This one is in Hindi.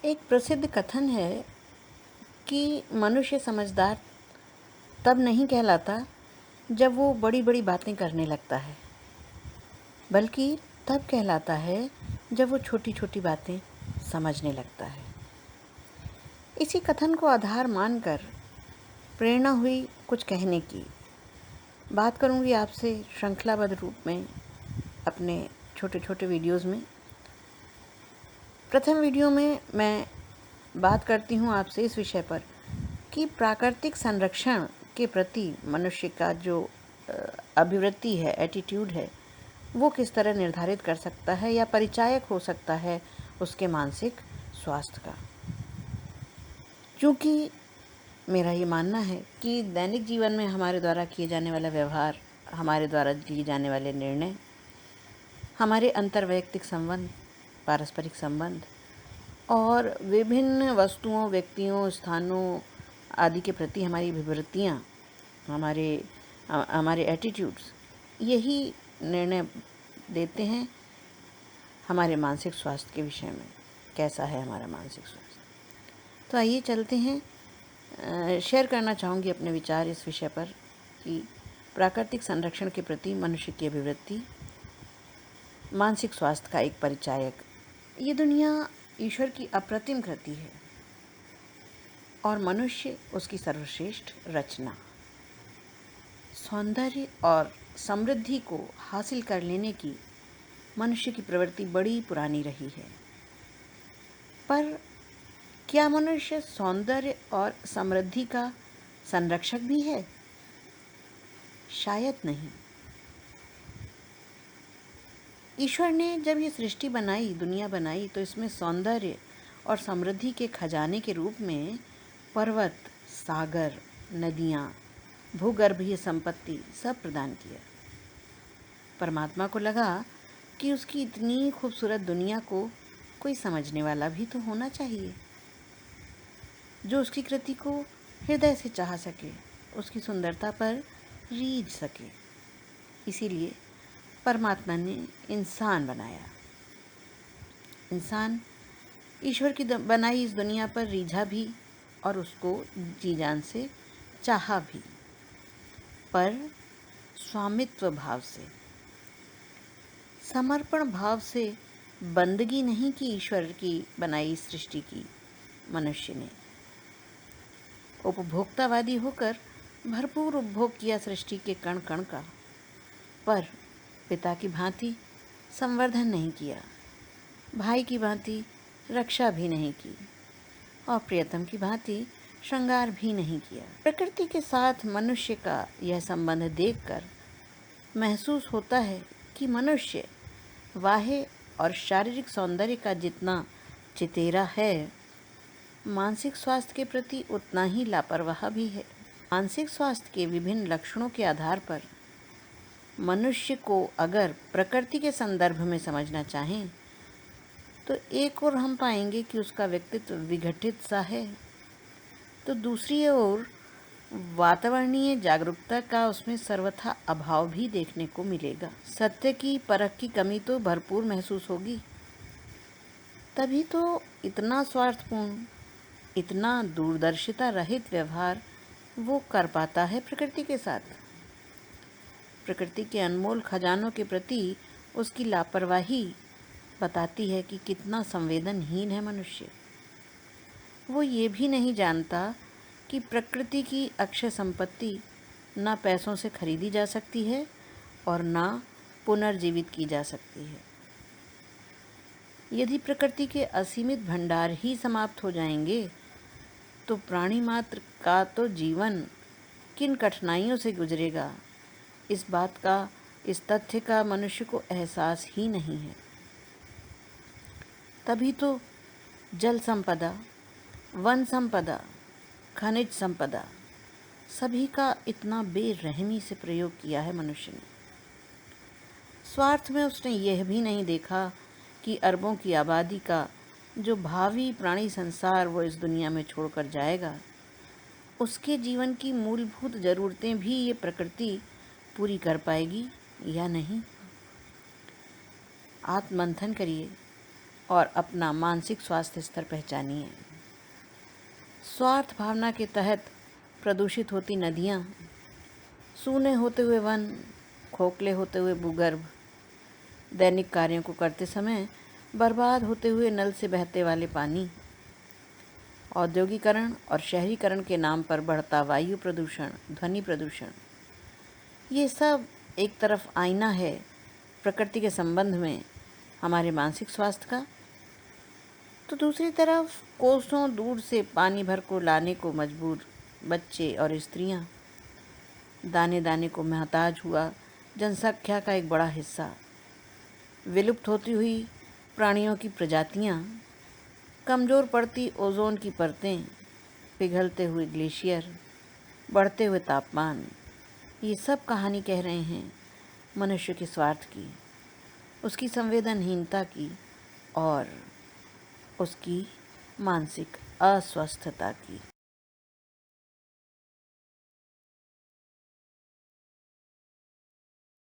एक प्रसिद्ध कथन है कि मनुष्य समझदार तब नहीं कहलाता जब वो बड़ी बड़ी बातें करने लगता है, बल्कि तब कहलाता है जब वो छोटी छोटी बातें समझने लगता है। इसी कथन को आधार मानकर प्रेरणा हुई कुछ कहने की। बात करूंगी आपसे श्रृंखलाबद्ध रूप में अपने छोटे छोटे वीडियोस में। प्रथम वीडियो में मैं बात करती हूँ आपसे इस विषय पर कि प्राकृतिक संरक्षण के प्रति मनुष्य का जो अभिवृत्ति है, एटीट्यूड है, वो किस तरह निर्धारित कर सकता है या परिचायक हो सकता है उसके मानसिक स्वास्थ्य का। क्योंकि मेरा ये मानना है कि दैनिक जीवन में हमारे द्वारा किए जाने वाला व्यवहार, हमारे द्वारा लिए जाने वाले निर्णय, हमारे अंतर्वैयक्तिक संबंध, पारस्परिक संबंध और विभिन्न वस्तुओं, व्यक्तियों, स्थानों आदि के प्रति हमारी विवृत्तियाँ, हमारे एटीट्यूड्स, यही निर्णय देते हैं हमारे मानसिक स्वास्थ्य के विषय में। कैसा है हमारा मानसिक स्वास्थ्य? तो आइए चलते हैं। शेयर करना चाहूँगी अपने विचार इस विषय पर कि प्राकृतिक संरक्षण के प्रति मनुष्य की अभिवृत्ति मानसिक स्वास्थ्य का एक परिचायक। ये दुनिया ईश्वर की अप्रतिम कृति है और मनुष्य उसकी सर्वश्रेष्ठ रचना। सौंदर्य और समृद्धि को हासिल कर लेने की मनुष्य की प्रवृत्ति बड़ी पुरानी रही है। पर क्या मनुष्य सौंदर्य और समृद्धि का संरक्षक भी है? शायद नहीं। ईश्वर ने जब ये सृष्टि बनाई, दुनिया बनाई, तो इसमें सौंदर्य और समृद्धि के खजाने के रूप में पर्वत, सागर, नदियाँ, भूगर्भीय संपत्ति सब प्रदान किया। परमात्मा को लगा कि उसकी इतनी खूबसूरत दुनिया को कोई समझने वाला भी तो होना चाहिए, जो उसकी कृति को हृदय से चाह सके, उसकी सुंदरता पर रीझ सके। इसीलिए परमात्मा ने इंसान बनाया। इंसान ईश्वर की बनाई इस दुनिया पर रीझा भी और उसको जी जान से चाहा भी, पर स्वामित्व भाव से, समर्पण भाव से बंदगी नहीं की ईश्वर की बनाई सृष्टि की मनुष्य ने। उपभोक्तावादी होकर भरपूर उपभोग किया सृष्टि के कण कण का, पर पिता की भांति संवर्धन नहीं किया, भाई की भांति रक्षा भी नहीं की और प्रियतम की भांति श्रृंगार भी नहीं किया। प्रकृति के साथ मनुष्य का यह संबंध देखकर महसूस होता है कि मनुष्य बाह्य और शारीरिक सौंदर्य का जितना चितेरा है, मानसिक स्वास्थ्य के प्रति उतना ही लापरवाह भी है। मानसिक स्वास्थ्य के विभिन्न लक्षणों के आधार पर मनुष्य को अगर प्रकृति के संदर्भ में समझना चाहें तो एक ओर हम पाएंगे कि उसका व्यक्तित्व विघटित सा है, तो दूसरी ओर वातावरणीय जागरूकता का उसमें सर्वथा अभाव भी देखने को मिलेगा। सत्य की परख की कमी तो भरपूर महसूस होगी। तभी तो इतना स्वार्थपूर्ण, इतना दूरदर्शिता रहित व्यवहार वो कर पाता है प्रकृति के साथ। प्रकृति के अनमोल खजानों के प्रति उसकी लापरवाही बताती है कि कितना संवेदनहीन है मनुष्य। वो ये भी नहीं जानता कि प्रकृति की अक्षय संपत्ति ना पैसों से खरीदी जा सकती है और ना पुनर्जीवित की जा सकती है। यदि प्रकृति के असीमित भंडार ही समाप्त हो जाएंगे तो प्राणी मात्र का तो जीवन किन कठिनाइयों से गुजरेगा, इस बात का, इस तथ्य का मनुष्य को एहसास ही नहीं है। तभी तो जल संपदा, वन संपदा, खनिज संपदा सभी का इतना बेरहमी से प्रयोग किया है मनुष्य ने। स्वार्थ में उसने यह भी नहीं देखा कि अरबों की आबादी का जो भावी प्राणी संसार वो इस दुनिया में छोड़कर जाएगा, उसके जीवन की मूलभूत ज़रूरतें भी ये प्रकृति पूरी कर पाएगी या नहीं। आत्ममंथन करिए और अपना मानसिक स्वास्थ्य स्तर पहचानिए। स्वार्थ भावना के तहत प्रदूषित होती नदियाँ, सूने होते हुए वन, खोखले होते हुए भूगर्भ, दैनिक कार्यों को करते समय बर्बाद होते हुए नल से बहते वाले पानी, औद्योगिकरण और शहरीकरण के नाम पर बढ़ता वायु प्रदूषण, ध्वनि प्रदूषण, ये सब एक तरफ आईना है प्रकृति के संबंध में हमारे मानसिक स्वास्थ्य का, तो दूसरी तरफ कोसों दूर से पानी भर को लाने को मजबूर बच्चे और स्त्रियां, दाने दाने को मोहताज हुआ जनसंख्या का एक बड़ा हिस्सा, विलुप्त होती हुई प्राणियों की प्रजातियां, कमज़ोर पड़ती ओजोन की परतें, पिघलते हुए ग्लेशियर, बढ़ते हुए तापमान, ये सब कहानी कह रहे हैं मनुष्य के स्वार्थ की, उसकी संवेदनहीनता की और उसकी मानसिक अस्वस्थता की।